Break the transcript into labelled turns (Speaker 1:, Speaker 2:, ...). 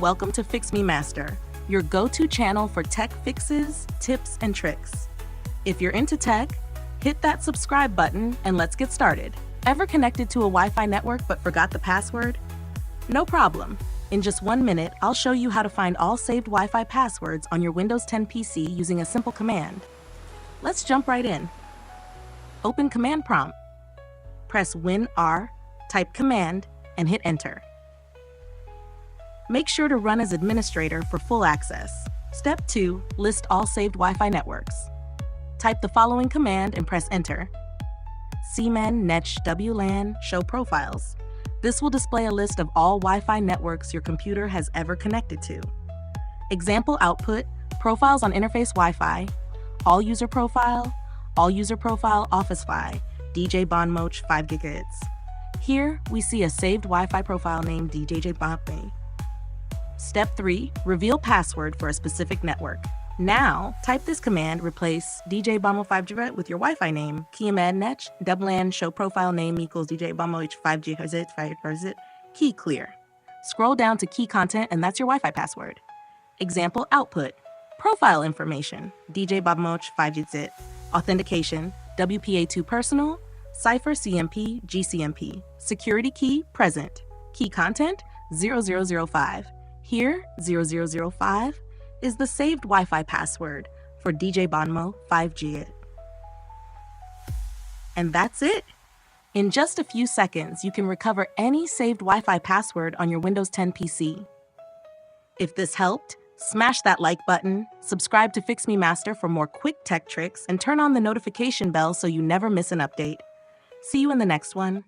Speaker 1: Welcome to Fix Me Master, your go-to channel for tech fixes, tips, and tricks. If you're into tech, hit that subscribe button and let's get started. Ever connected to a Wi-Fi network but forgot the password? No problem. In just 1 minute, I'll show you how to find all saved Wi-Fi passwords on your Windows 10 PC using a simple command. Let's jump right in. Open Command Prompt. Press Win-R, type command, and hit enter. Make sure to run as administrator for full access. Step 2. List all saved Wi-Fi networks. Type the following command and press enter. cman netsh wlan show profiles. This will display a list of all Wi-Fi networks your computer has ever connected to. Example output: profiles on interface Wi-Fi, all user profile office Fi, DJ Bonmoch 5 GHz. Here we see a saved Wi-Fi profile named DJ Bonmoch. Step 3. Reveal password for a specific network. Now, type this command, replace DJ Bonmoch 5 GHz with your Wi-Fi name, cman netsh wlan show profile name equals DJ Bonmoch 5 GHz, key clear. Scroll down to key content and that's your Wi-Fi password. Example output: profile information, DJ Bonmoch 5 GHz, authentication, WPA2 personal, cipher CMP, GCMP, security key present, key content 0005. Here, 0005 is the saved Wi-Fi password for DJ Bonmoch 5 GHz. And that's it. In just a few seconds, you can recover any saved Wi-Fi password on your Windows 10 PC. If this helped, smash that like button, subscribe to Fix Me Master for more quick tech tricks, and turn on the notification bell so you never miss an update. See you in the next one.